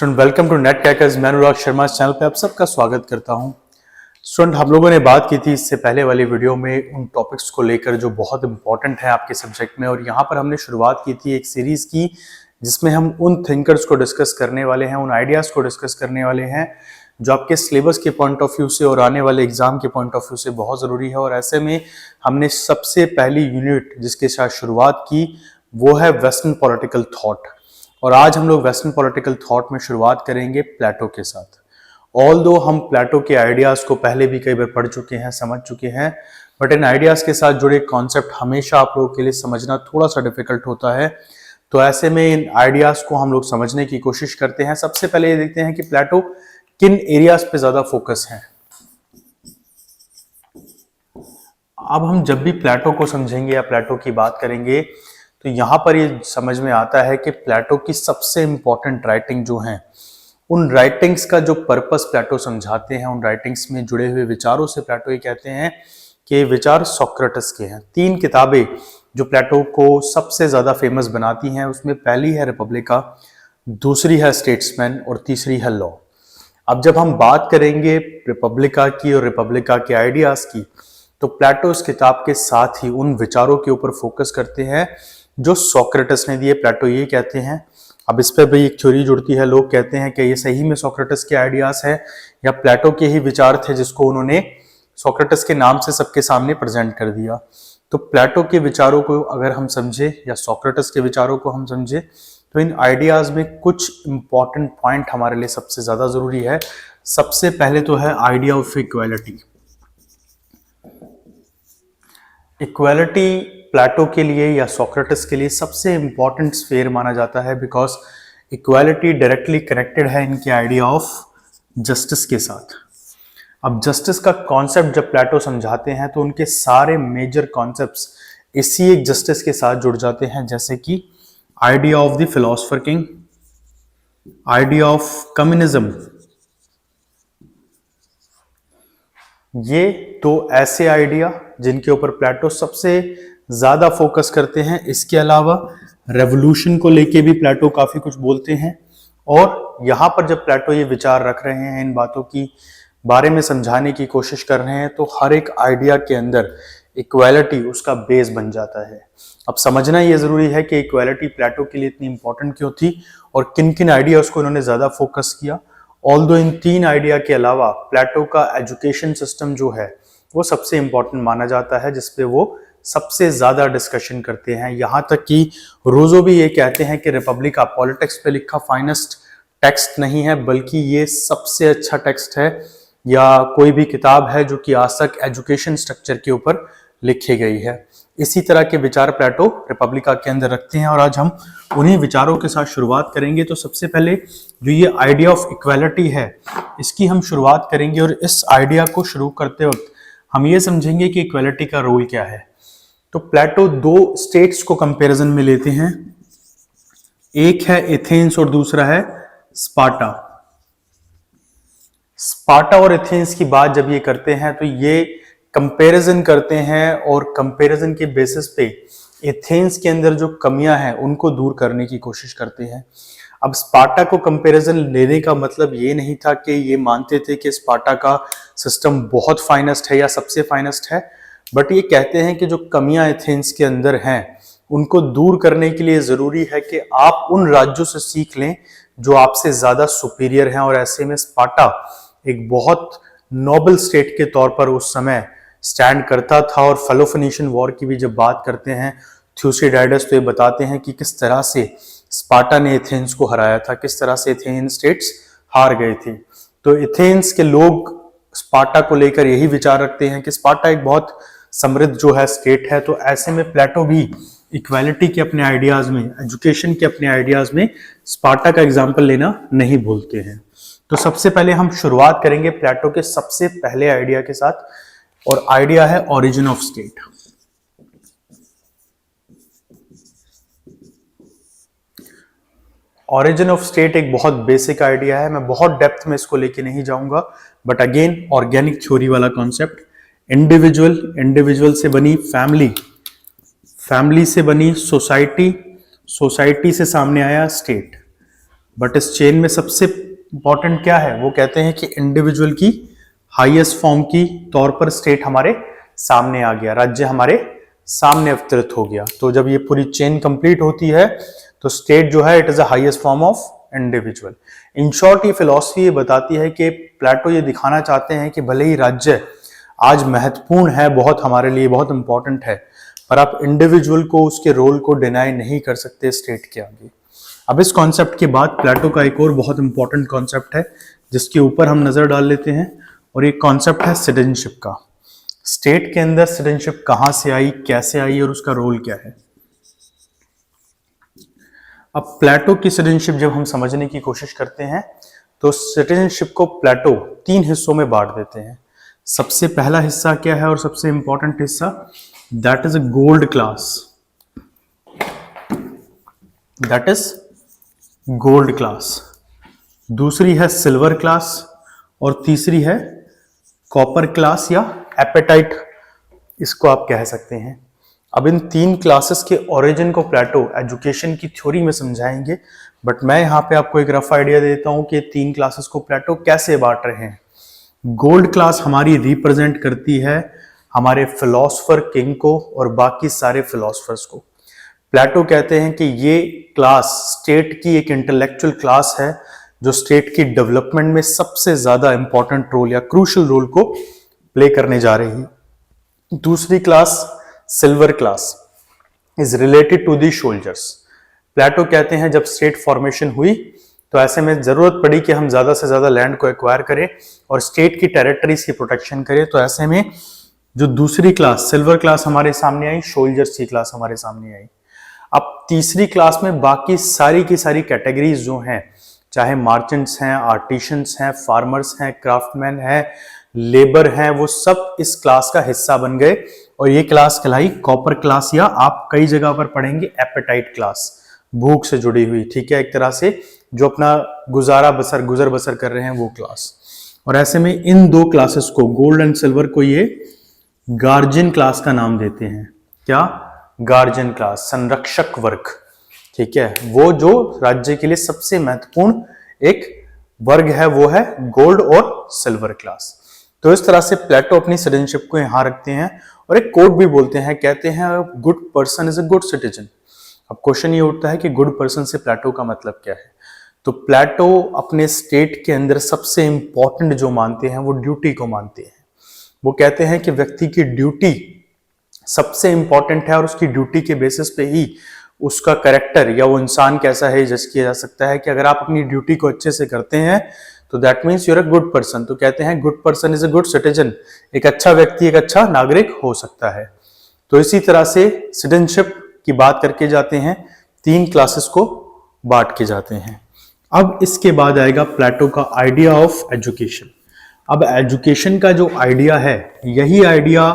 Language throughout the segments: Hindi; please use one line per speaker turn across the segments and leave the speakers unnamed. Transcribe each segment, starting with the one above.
Student welcome to net crackers. मैं अनुराग शर्मा इस चैनल पे आप सबका स्वागत करता हूं। स्टूडेंट, हम लोगों ने बात की थी इससे पहले वाली वीडियो में उन टॉपिक्स को लेकर जो बहुत इंपॉर्टेंट है आपके सब्जेक्ट में, और यहाँ पर हमने शुरुआत की थी एक सीरीज की जिसमें हम उन थिंकर्स को डिस्कस करने वाले हैं, उन आइडियाज को डिस्कस करने वाले हैं जो आपके सिलेबस के पॉइंट ऑफ व्यू से और आने वाले एग्जाम के पॉइंट ऑफ व्यू से बहुत जरूरी है। और ऐसे में हमने सबसे पहली यूनिट जिसके साथ शुरुआत की वो है वेस्टर्न पॉलिटिकल थॉट, और आज हम लोग वेस्टर्न पॉलिटिकल थॉट में शुरुआत करेंगे प्लेटो के साथ। ऑल्दो हम प्लेटो के आइडियाज को पहले भी कई बार पढ़ चुके हैं, समझ चुके हैं, बट इन आइडियाज के साथ जुड़े कॉन्सेप्ट हमेशा आप लोगों के लिए समझना थोड़ा सा डिफिकल्ट होता है। तो ऐसे में इन आइडियाज को हम लोग समझने की कोशिश करते हैं। सबसे पहले ये देखते हैं कि प्लेटो किन एरियाज पे ज्यादा फोकस है। अब हम जब भी प्लेटो को समझेंगे या प्लेटो की बात करेंगे तो यहां पर ये समझ में आता है कि प्लेटो की सबसे इंपॉर्टेंट राइटिंग जो है, उन राइटिंग्स का जो पर्पस प्लेटो समझाते हैं, उन राइटिंग्स में जुड़े हुए विचारों से प्लेटो ये कहते हैं कि ये विचार सोक्रेटिस के हैं। 3 किताबें जो प्लेटो को सबसे ज्यादा फेमस बनाती हैं, उसमें पहली है रिपब्लिका, दूसरी है स्टेट्समैन और तीसरी है लॉ। अब जब हम बात करेंगे रिपब्लिका की और रिपब्लिका के आइडियाज की, तो प्लेटो इस किताब के साथ ही उन विचारों के ऊपर फोकस करते हैं जो सोक्रेटिस ने दिए। प्लेटो ये कहते हैं, अब इस पर भी एक थ्योरी जुड़ती है, लोग कहते हैं कि ये सही में सोक्रेटिस के आइडियाज है या प्लेटो के ही विचार थे जिसको उन्होंने सोक्रेटिस के नाम से सबके सामने प्रेजेंट कर दिया। तो प्लेटो के विचारों को अगर हम समझे या सोक्रेटिस के विचारों को हम समझे तो इन आइडियाज में कुछ इंपॉर्टेंट पॉइंट हमारे लिए सबसे ज्यादा जरूरी है। सबसे पहले तो है आइडिया ऑफ इक्वालिटी। इक्वालिटी प्लेटो के लिए या सोक्रेटिस के लिए सबसे इंपॉर्टेंट स्फीयर माना जाता है, बिकॉज इक्वालिटी डायरेक्टली कनेक्टेड है इनके आइडिया ऑफ जस्टिस के साथ। अब जस्टिस का कॉन्सेप्ट जब प्लेटो समझाते हैं तो उनके सारे मेजर कॉन्सेप्ट्स इसी एक जस्टिस के साथ जुड़ जाते हैं, जैसे कि idea of the philosopher king, idea of communism. ये 2 ऐसे आइडिया जिनके ऊपर प्लेटो सबसे ज्यादा फोकस करते हैं। इसके अलावा रेवोल्यूशन को लेके भी प्लेटो काफी कुछ बोलते हैं, और यहां पर जब प्लेटो ये विचार रख रहे हैं, इन बातों की बारे में समझाने की कोशिश कर रहे हैं, तो हर एक आइडिया के अंदर इक्वालिटी उसका बेस बन जाता है। अब समझना ये जरूरी है कि इक्वालिटी प्लेटो के लिए इतनी इंपॉर्टेंट क्यों थी और किन किन आइडियाज को उन्होंने ज्यादा फोकस किया। ऑल्दो इन 3 आइडिया के अलावा प्लेटो का एजुकेशन सिस्टम जो है वो सबसे इंपॉर्टेंट माना जाता है, जिसपे वो सबसे ज्यादा डिस्कशन करते हैं। यहां तक कि रोजो भी ये कहते हैं कि रिपब्लिका पॉलिटिक्स पे लिखा फाइनेस्ट टेक्स्ट नहीं है, बल्कि ये सबसे अच्छा टेक्स्ट है या कोई भी किताब है जो कि आज तक एजुकेशन स्ट्रक्चर के ऊपर लिखी गई है। इसी तरह के विचार प्लेटो रिपब्लिका के अंदर रखते हैं, और आज हम उन्हीं विचारों के साथ शुरुआत करेंगे। तो सबसे पहले जो ये आइडिया ऑफ इक्वालिटी है, इसकी हम शुरुआत करेंगे, और इस आइडिया को शुरू करते वक्त हम ये समझेंगे कि इक्वालिटी का रोल क्या है। तो प्लेटो 2 स्टेट्स को कंपैरिजन में लेते हैं, एक है एथेंस और दूसरा है स्पार्टा। स्पार्टा और एथेंस की बात जब ये करते हैं तो ये कंपैरिजन करते हैं, और कंपैरिजन के बेसिस पे एथेंस के अंदर जो कमियां हैं उनको दूर करने की कोशिश करते हैं। अब स्पार्टा को कंपैरिजन लेने का मतलब ये नहीं था कि ये मानते थे कि स्पार्टा का सिस्टम बहुत फाइनेस्ट है या सबसे फाइनेस्ट है, बट ये कहते हैं कि जो कमियां एथेंस के अंदर हैं उनको दूर करने के लिए जरूरी है कि आप उन राज्यों से सीख लें जो आपसे ज्यादा सुपीरियर हैं। और ऐसे में स्पार्टा एक बहुत नोबल स्टेट के तौर पर उस समय स्टैंड करता था। और फेलोफिनिशियन वॉर की भी जब बात करते हैं थ्यूसिडाइडस, तो ये बताते हैं कि किस तरह से स्पार्टा ने एथेंस को हराया था, किस तरह से एथेन स्टेट्स हार गए थे। तो एथेंस के लोग स्पार्टा को लेकर यही विचार रखते हैं कि स्पार्टा एक बहुत समृद्ध जो है स्टेट है। तो ऐसे में प्लेटो भी इक्वालिटी के अपने आइडियाज में, एजुकेशन के अपने आइडियाज में स्पार्टा का एग्जाम्पल लेना नहीं भूलते हैं। तो सबसे पहले हम शुरुआत करेंगे प्लेटो के सबसे पहले आइडिया के साथ, और आइडिया है origin of state. Origin of state एक बहुत बेसिक आइडिया है, मैं बहुत डेप्थ में इसको लेके नहीं जाऊंगा, बट अगेन ऑर्गेनिक थ्योरी वाला कॉन्सेप्ट। इंडिविजुअल से बनी फैमिली, फैमिली से बनी सोसाइटी, सोसाइटी से सामने आया स्टेट। बट इस चेन में सबसे इंपॉर्टेंट क्या है, वो कहते हैं कि इंडिविजुअल की हाईएस्ट फॉर्म की तौर पर स्टेट हमारे सामने आ गया, राज्य हमारे सामने अवतरित हो गया। तो जब ये पूरी चेन कंप्लीट होती है तो स्टेट जो है it is a highest form of individual. In short ये फिलॉसफी ये बताती है कि प्लेटो ये दिखाना चाहते हैं कि भले ही राज्य आज महत्वपूर्ण है, बहुत हमारे लिए बहुत इंपॉर्टेंट है, पर आप इंडिविजुअल को उसके रोल को डिनाई नहीं कर सकते स्टेट के आगे। अब इस कॉन्सेप्ट के बाद प्लेटो का एक और बहुत इंपॉर्टेंट कॉन्सेप्ट है जिसके ऊपर हम नजर डाल लेते हैं, और एक कॉन्सेप्ट है सिटीजनशिप का। स्टेट के अंदर सिटीजनशिप कहां से आई, कैसे आई और उसका रोल क्या है। अब प्लेटो की सिटीजनशिप जब हम समझने की कोशिश करते हैं तो सिटीजनशिप को प्लेटो 3 हिस्सों में बांट देते हैं। सबसे पहला हिस्सा क्या है और सबसे इंपॉर्टेंट हिस्सा, that is a gold class, that is gold class. दूसरी है सिल्वर क्लास और तीसरी है कॉपर क्लास या एपेटाइट, इसको आप कह सकते हैं। अब इन 3 क्लासेस के ओरिजिन को प्लेटो एजुकेशन की थ्योरी में समझाएंगे, बट मैं यहाँ पे आपको एक रफ आइडिया देता हूँ कि 3 क्लासेस को प्लेटो कैसे बांट रहे हैं। गोल्ड क्लास हमारी रिप्रेजेंट करती है हमारे फिलोसफर किंग को और बाकी सारे फिलोसफर्स को। प्लेटो कहते हैं कि ये क्लास स्टेट की एक इंटेलेक्चुअल क्लास है जो स्टेट की डेवलपमेंट में सबसे ज्यादा इंपॉर्टेंट रोल या क्रूशियल रोल को प्ले करने जा रही है। दूसरी class silver class is related to the soldiers. Plato कहते हैं जब स्टेट फॉर्मेशन हुई तो ऐसे में जरूरत पड़ी कि हम ज्यादा से ज्यादा लैंड को एक्वायर करें और स्टेट की टेरिटरीज की प्रोटेक्शन करें, तो ऐसे में जो दूसरी क्लास सिल्वर क्लास हमारे सामने आई, सोल्जर्स की क्लास हमारे सामने आई। अब तीसरी क्लास में बाकी सारी की सारी कैटेगरीज जो हैं, चाहे मार्चेंट्स हैं, आर्टिशंस हैं, फार्मर्स हैं, क्राफ्टमैन हैं, लेबर हैं, वो सब इस क्लास का हिस्सा बन गए और ये क्लास कहलाई कॉपर क्लास, या आप कई जगह पर पढ़ेंगे एपेटाइट क्लास, भूख से जुड़ी हुई, ठीक है, एक तरह से जो अपना गुजर बसर कर रहे हैं वो क्लास। और ऐसे में इन 2 क्लासेस को, गोल्ड एंड सिल्वर को, ये गार्जियन क्लास का नाम देते हैं। क्या? गार्जियन क्लास, संरक्षक वर्ग, ठीक है, वो जो राज्य के लिए सबसे महत्वपूर्ण एक वर्ग है वो है गोल्ड और सिल्वर क्लास। तो इस तरह से प्लेटो अपनी सिटीजनशिप को यहां रखते हैं और एक कोट भी बोलते हैं, कहते हैं good person is a good citizen. अब क्वेश्चन ये उठता है कि गुड पर्सन से प्लेटो का मतलब क्या है। तो प्लेटो अपने स्टेट के अंदर सबसे इंपॉर्टेंट जो मानते हैं वो ड्यूटी को मानते हैं। वो कहते हैं कि व्यक्ति की ड्यूटी सबसे इंपॉर्टेंट है और उसकी ड्यूटी के बेसिस पे ही उसका कैरेक्टर या वो इंसान कैसा है जज किया जा सकता है। कि अगर आप अपनी ड्यूटी को अच्छे से करते हैं तो that means you're a good person. तो कहते हैं good person is a good citizen, एक अच्छा व्यक्ति एक अच्छा नागरिक हो सकता है। तो इसी तरह से सिटीजनशिप की बात करके जाते हैं, 3 क्लासेस को बांट के जाते हैं। अब इसके बाद आएगा प्लेटो का आइडिया ऑफ एजुकेशन। अब एजुकेशन का जो आइडिया है, यही आइडिया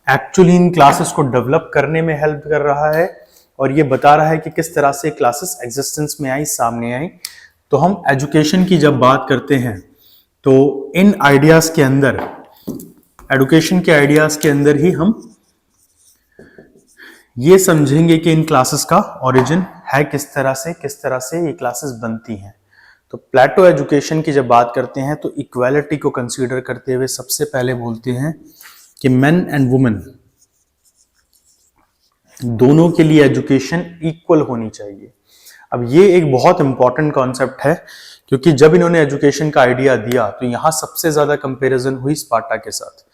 एक्चुअली इन क्लासेस को डेवलप करने में हेल्प कर रहा है और ये बता रहा है कि किस तरह से क्लासेस एग्जिस्टेंस में आई, सामने आई। तो हम एजुकेशन की जब बात करते हैं तो इन आइडियाज के अंदर, एजुकेशन के आइडियाज के अंदर ही हम ये समझेंगे कि इन क्लासेस का ओरिजिन है किस तरह से ये क्लासेस बनती हैं। तो प्लेटो एजुकेशन की जब बात करते हैं तो इक्वालिटी को कंसीडर करते हुए सबसे पहले बोलते हैं कि मेन एंड वुमेन दोनों के लिए एजुकेशन इक्वल होनी चाहिए। अब ये एक बहुत इंपॉर्टेंट कॉन्सेप्ट है क्योंकि जब इन्होंने एजुकेशन का आइडिया दिया तो यहां सबसे ज्यादा कंपैरिजन हुई स्पार्टा के साथ।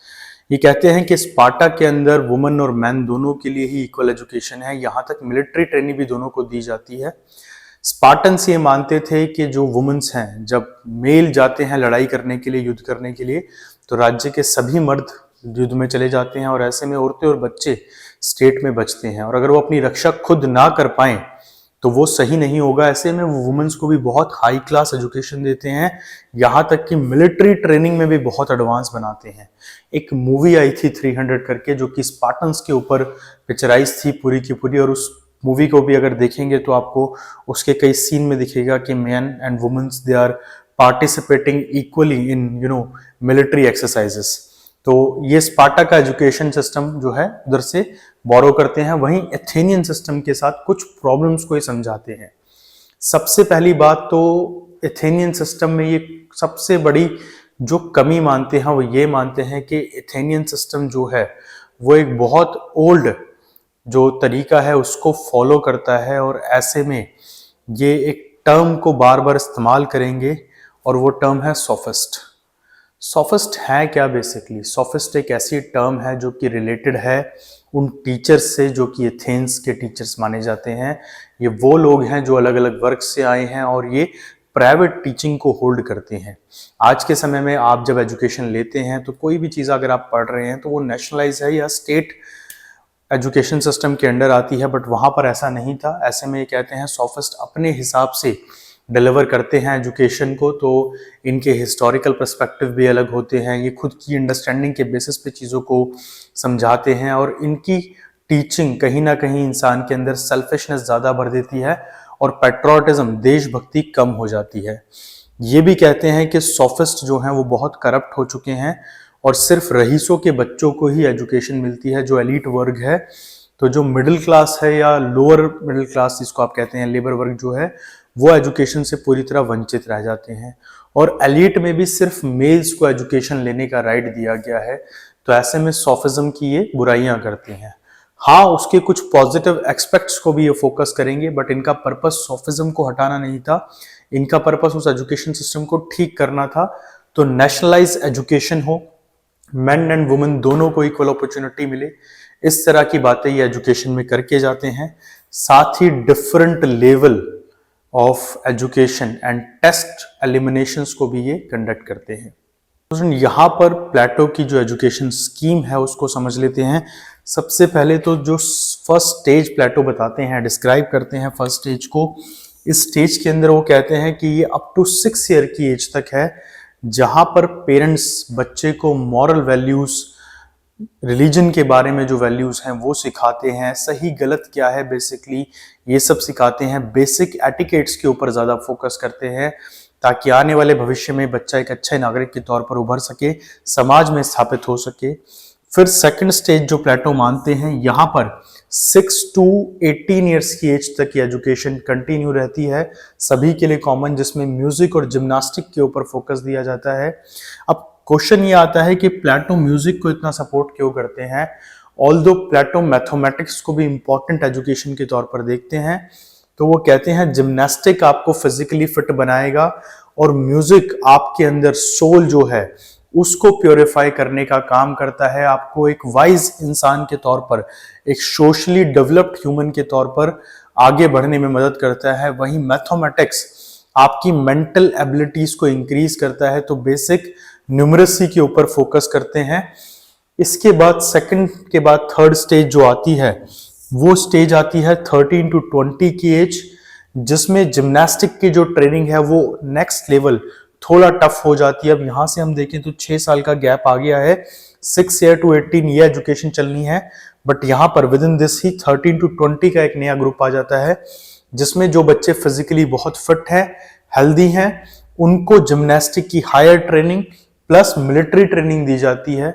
ये कहते हैं कि स्पार्टा के अंदर वुमेन और मैन दोनों के लिए ही इक्वल एजुकेशन है, यहां तक मिलिट्री ट्रेनिंग भी दोनों को दी जाती है। स्पार्टन्स ये मानते थे कि जो वुमेन्स हैं, जब मेल जाते हैं लड़ाई करने के लिए, युद्ध करने के लिए, तो राज्य के सभी मर्द युद्ध में चले जाते हैं और ऐसे में औरतें और बच्चे स्टेट में बचते हैं। और अगर वो अपनी रक्षा खुद ना कर पाए तो वो सही नहीं होगा। ऐसे में वो वुमेन्स को भी बहुत हाई क्लास एजुकेशन देते हैं, यहां तक कि मिलिट्री ट्रेनिंग में भी बहुत एडवांस बनाते हैं। एक मूवी आई थी 300 करके जो कि स्पार्टन्स के ऊपर पिक्चराइज थी पूरी की पूरी, और उस मूवी को भी अगर देखेंगे तो आपको उसके कई सीन में दिखेगा कि man and womens they are participating equally in military exercises. तो ये स्पार्टा का एजुकेशन सिस्टम जो है उधर से बोरो करते हैं। वहीं एथेनियन सिस्टम के साथ कुछ प्रॉब्लम्स को ये समझाते हैं। सबसे पहली बात तो एथेनियन सिस्टम में ये सबसे बड़ी जो कमी मानते हैं वो ये मानते हैं कि एथेनियन सिस्टम जो है वो एक बहुत ओल्ड जो तरीका है उसको फॉलो करता है, और ऐसे में ये एक टर्म को बार बार इस्तेमाल करेंगे और वो टर्म है सोफिस्ट। सोफिस्ट है क्या? बेसिकली सोफिस्ट एक ऐसी टर्म है जो कि रिलेटेड है उन टीचर्स से जो कि एथेंस के टीचर्स माने जाते हैं। ये वो लोग हैं जो अलग अलग वर्ग से आए हैं और ये प्राइवेट टीचिंग को होल्ड करते हैं। आज के समय में आप जब एजुकेशन लेते हैं तो कोई भी चीज़ अगर आप पढ़ रहे हैं तो वो नेशनलाइज है या स्टेट एजुकेशन सिस्टम के अंडर आती है, बट वहाँ पर ऐसा नहीं था। ऐसे में ये कहते हैं सोफिस्ट अपने हिसाब से डिलीवर करते हैं एजुकेशन को, तो इनके हिस्टोरिकल पर्सपेक्टिव भी अलग होते हैं, ये खुद की अंडरस्टैंडिंग के बेसिस पे चीज़ों को समझाते हैं, और इनकी टीचिंग कहीं ना कहीं इंसान के अंदर सेल्फिशनेस ज़्यादा भर देती है और पैट्रियोटिज्म, देशभक्ति कम हो जाती है। ये भी कहते हैं कि सोफिस्ट जो हैं वो बहुत करप्ट हो चुके हैं और सिर्फ रईसों के बच्चों को ही एजुकेशन मिलती है, जो एलीट वर्ग है। तो जो मिडिल क्लास है या लोअर मिडिल क्लास जिसको आप कहते हैं, लेबर वर्ग जो है, वो एजुकेशन से पूरी तरह वंचित रह जाते हैं। और एलीट में भी सिर्फ मेल्स को एजुकेशन लेने का राइट दिया गया है। तो ऐसे में सोफिज्म की ये बुराइयां करते हैं। हाँ, उसके कुछ पॉजिटिव एस्पेक्ट्स को भी ये फोकस करेंगे, बट इनका पर्पस सोफिज्म को हटाना नहीं था, इनका पर्पस उस एजुकेशन सिस्टम को ठीक करना था। तो नेशनलाइज एजुकेशन हो, मेन एंड वुमेन दोनों को इक्वल अपॉर्चुनिटी मिले, इस तरह की बातें ये एजुकेशन में करके जाते हैं। साथ ही different level of education and test eliminations को भी ये कंडक्ट करते हैं। तो यहाँ पर प्लेटो की जो एजुकेशन स्कीम है उसको समझ लेते हैं। सबसे पहले तो जो फर्स्ट स्टेज प्लेटो बताते हैं, डिस्क्राइब करते हैं फर्स्ट स्टेज को, इस स्टेज के अंदर वो कहते हैं कि ये अप टू 6 ईयर की एज तक है, जहां पर पेरेंट्स बच्चे को मॉरल वैल्यूज, रिलीजन के बारे में जो वैल्यूज हैं वो सिखाते हैं, सही गलत क्या है बेसिकली ये सब सिखाते हैं, बेसिक एटिकेट्स के ऊपर ज़्यादा फोकस करते हैं ताकि आने वाले भविष्य में बच्चा एक अच्छे नागरिक के तौर पर उभर सके, समाज में स्थापित हो सके। फिर सेकंड स्टेज जो प्लेटो मानते हैं, यहाँ पर 6 to 18 ईयर्स की एज तक की एजुकेशन कंटिन्यू रहती है, सभी के लिए कॉमन, जिसमें म्यूजिक और जिम्नास्टिक के ऊपर फोकस दिया जाता है। अब क्वेश्चन ये आता है कि प्लेटो म्यूजिक को इतना सपोर्ट क्यों करते हैं, ऑल्दो प्लेटो मैथमेटिक्स को भी इंपॉर्टेंट एजुकेशन के तौर पर देखते हैं। तो वो कहते हैं जिम्नास्टिक आपको फिजिकली फिट बनाएगा और म्यूजिक आपके अंदर सोल जो है उसको प्योरीफाई करने का काम करता है, आपको एक वाइज इंसान के तौर पर, एक सोशली डेवलप्ड ह्यूमन के तौर पर आगे बढ़ने में मदद करता है। वहीं मैथमेटिक्स आपकी मेंटल एबिलिटीज को इंक्रीज करता है, तो बेसिक न्यूमरेसी के ऊपर फोकस करते हैं। इसके बाद सेकंड के बाद थर्ड स्टेज जो आती है वो स्टेज आती है 13 to 20 की एज, जिसमें जिम्नास्टिक की जो ट्रेनिंग है वो नेक्स्ट लेवल थोड़ा टफ हो जाती है। अब यहां से हम देखें तो 6 साल का गैप आ गया है, 6 ईयर to 18 ये एजुकेशन चलनी है, बट यहाँ पर with in this he 13 to 20 का एक नया ग्रुप आ जाता है, जिसमें जो बच्चे फिजिकली बहुत फिट हैं, हेल्दी हैं, उनको जिम्नास्टिक की higher training plus military training दी जाती है।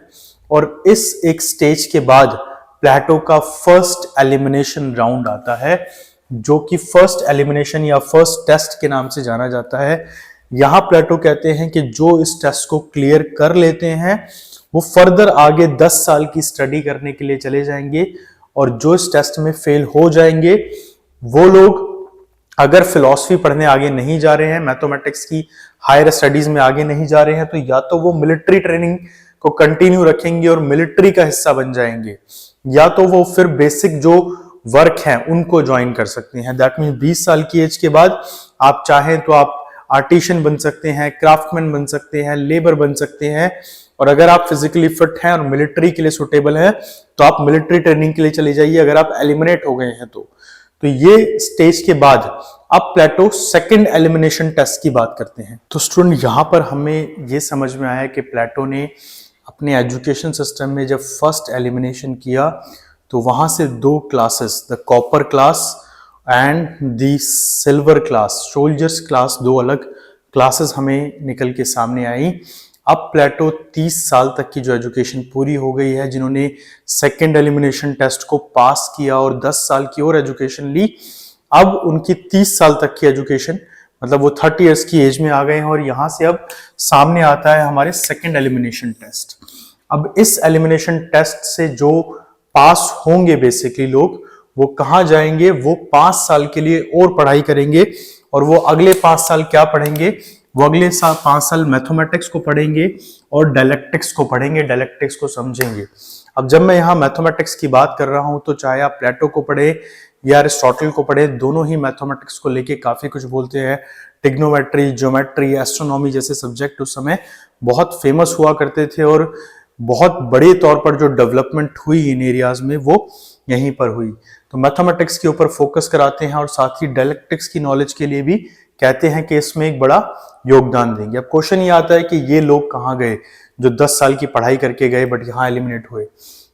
और इस एक स्टेज के बाद प्लेटो का फर्स्ट एलिमिनेशन राउंड आता है, जो कि फर्स्ट एलिमिनेशन या फर्स्ट टेस्ट के नाम से जाना जाता है। यहां प्लेटो कहते हैं कि जो इस टेस्ट को क्लियर कर लेते हैं वो फर्दर आगे 10 साल की स्टडी करने के लिए चले जाएंगे, और जो इस टेस्ट में फेल हो जाएंगे वो लोग अगर फिलॉसफी पढ़ने आगे नहीं जा रहे हैं, मैथमेटिक्स की हायर स्टडीज में आगे नहीं जा रहे हैं, तो या तो वो मिलिट्री ट्रेनिंग को कंटिन्यू रखेंगे और मिलिट्री का हिस्सा बन जाएंगे, या तो वो फिर बेसिक जो वर्क हैं उनको ज्वाइन कर सकते हैं। दैट मीन 20 साल की एज के बाद आप चाहें तो आप आर्टिशियन बन सकते हैं, क्राफ्टमैन बन सकते हैं, लेबर बन सकते हैं, और अगर आप फिजिकली फिट हैं और मिलिट्री के लिए सुटेबल हैं तो आप मिलिट्री ट्रेनिंग के लिए चले जाइए, अगर आप एलिमिनेट हो गए हैं तो ये स्टेज के बाद अब प्लेटो सेकंड एलिमिनेशन टेस्ट की बात करते हैं। तो स्टूडेंट यहां पर हमें ये समझ में आया कि प्लेटो ने अपने एजुकेशन सिस्टम में जब फर्स्ट एलिमिनेशन किया तो वहां से 2 classes, the copper class and the silver class, soldiers class, 2 अलग क्लासेस हमें निकल के सामने आई। अब प्लेटो 30 साल तक की जो एजुकेशन पूरी हो गई है, जिन्होंने सेकेंड एलिमिनेशन टेस्ट को पास किया और 10 साल की और एजुकेशन ली, अब उनकी 30 साल तक की एजुकेशन, मतलब वो 30 इयर्स की एज में आ गए हैं। और यहां से अब सामने आता है हमारे सेकेंड एलिमिनेशन टेस्ट। अब इस एलिमिनेशन टेस्ट से जो पास होंगे बेसिकली लोग, वो कहाँ जाएंगे, वो 5 साल के लिए और पढ़ाई करेंगे। और वो अगले 5 साल क्या पढ़ेंगे, वो अगले 5 साल मैथमेटिक्स को पढ़ेंगे और डायलेक्टिक्स को पढ़ेंगे, डायलेक्टिक्स को समझेंगे। अब जब मैं यहाँ मैथमेटिक्स की बात कर रहा हूं तो चाहे आप प्लेटो को पढ़े या अरिस्टोटल को पढ़े, दोनों ही मैथमेटिक्स को लेके काफी कुछ बोलते हैं। टिग्नोमेट्री, ज्योमेट्री, एस्ट्रोनॉमी जैसे सब्जेक्ट उस समय बहुत फेमस हुआ करते थे और बहुत बड़े तौर पर जो डेवलपमेंट हुई इन एरियाज में वो यहीं पर हुई। तो मैथमेटिक्स के ऊपर फोकस कराते हैं और साथ ही डायलेक्टिक्स की नॉलेज के लिए भी कहते हैं कि इसमें एक बड़ा योगदान देंगे। अब क्वेश्चन ये आता है कि ये लोग कहाँ गए जो 10 साल की पढ़ाई करके गए बट यहाँ एलिमिनेट हुए।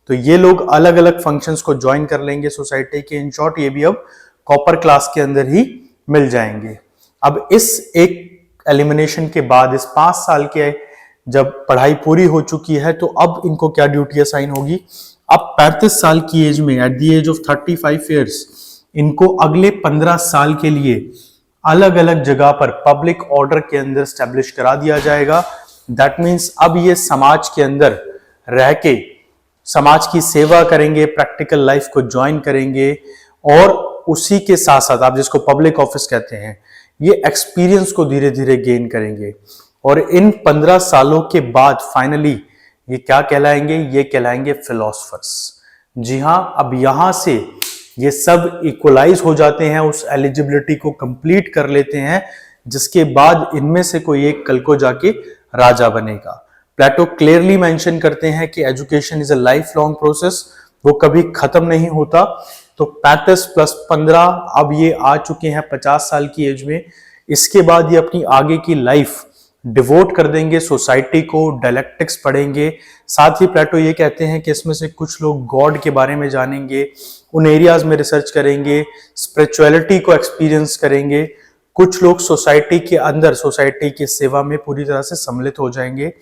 तो ये लोग अलग अलग फंक्शंस को ज्वाइन कर लेंगे सोसाइटी के। इन शॉर्ट ये भी अब कॉपर क्लास के अंदर ही मिल जाएंगे। अब इस एक एलिमिनेशन के बाद, इस 5 साल के जब पढ़ाई पूरी हो चुकी है, तो अब इनको क्या ड्यूटी असाइन होगी। अब 35 साल की एज में, at the age of 35 years, इनको अगले 15 साल के लिए अलग अलग जगह पर पब्लिक ऑर्डर के अंदर स्टैब्लिश करा दिया जाएगा। दैट मीन्स अब ये समाज के अंदर रह के समाज की सेवा करेंगे, प्रैक्टिकल लाइफ को ज्वाइन करेंगे और उसी के साथ साथ, आप जिसको पब्लिक ऑफिस कहते हैं, ये एक्सपीरियंस को धीरे धीरे गेन करेंगे। और इन 15 सालों के बाद फाइनली ये क्या कहलाएंगे, ये कहलाएंगे फिलोसफर्स। जी हां, अब यहां से ये सब इक्वलाइज हो जाते हैं, उस एलिजिबिलिटी को कंप्लीट कर लेते हैं, जिसके बाद इनमें से कोई एक कल को जाके राजा बनेगा। प्लेटो क्लियरली मेंशन करते हैं कि education is a life long process, वो कभी खत्म नहीं होता। तो 35 प्लस 15, अब ये आ चुके हैं 50 साल की एज में। इसके बाद ये अपनी आगे की लाइफ डिवोट कर देंगे सोसाइटी को, डायलेक्टिक्स पढ़ेंगे। साथ ही प्लेटो ये कहते हैं कि इसमें से कुछ लोग गॉड के बारे में जानेंगे, उन एरियाज में रिसर्च करेंगे, स्पिरिचुअलिटी को एक्सपीरियंस करेंगे। कुछ लोग सोसाइटी के अंदर, सोसाइटी की सेवा में पूरी तरह से सम्मिलित हो जाएंगे।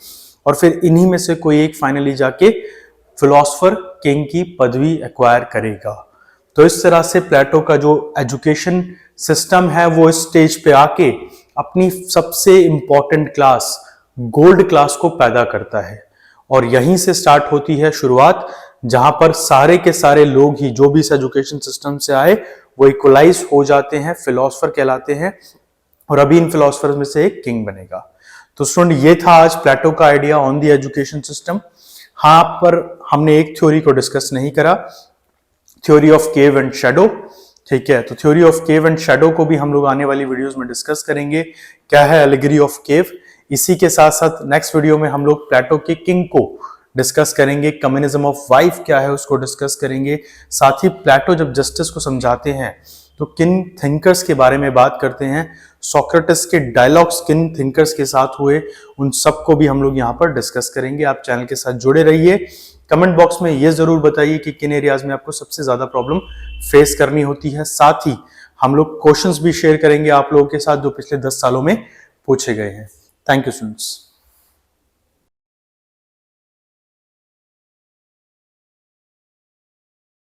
और फिर इन्हीं में से कोई एक फाइनली जाके फिलोसफर किंग की पदवी एक्वायर करेगा। तो इस तरह से प्लेटो का जो एजुकेशन सिस्टम है वो इस स्टेज पे आके अपनी सबसे इंपॉर्टेंट क्लास, गोल्ड क्लास को पैदा करता है। और यहीं से स्टार्ट होती है शुरुआत, जहां पर सारे के सारे लोग ही जो भी इस एजुकेशन सिस्टम से आए वो इक्वलाइज हो जाते हैं, फिलोसफर कहलाते हैं। और अभी इन फिलोसफर में से एक किंग बनेगा। तो स्टूडेंट, ये था आज प्लेटो का idea on the education system. हाँ, पर हमने एक थ्योरी को डिस्कस नहीं करा, theory of cave and shadow. ठीक है, तो theory of cave and shadow को भी हम लोग आने वाली वीडियोस में डिस्कस करेंगे, क्या है एलिगरी ऑफ केव। इसी के साथ साथ नेक्स्ट वीडियो में हम लोग प्लेटो के किंग को डिस्कस करेंगे, कम्युनिज्म ऑफ वाइफ क्या है उसको डिस्कस करेंगे। साथ ही प्लेटो जब जस्टिस को समझाते हैं तो किन थिंकर्स के बारे में बात करते हैं, सोक्रेटिस के डायलॉग्स किन थिंकर्स के साथ हुए, उन सबको भी हम लोग यहाँ पर डिस्कस करेंगे। आप चैनल के साथ जुड़े रहिए। कमेंट बॉक्स में ये जरूर बताइए कि किन एरियाज में आपको सबसे ज्यादा प्रॉब्लम फेस करनी होती है। साथ ही हम लोग क्वेश्चंस भी शेयर करेंगे आप लोगों के साथ जो पिछले 10 सालों में पूछे गए हैं। Thank you students.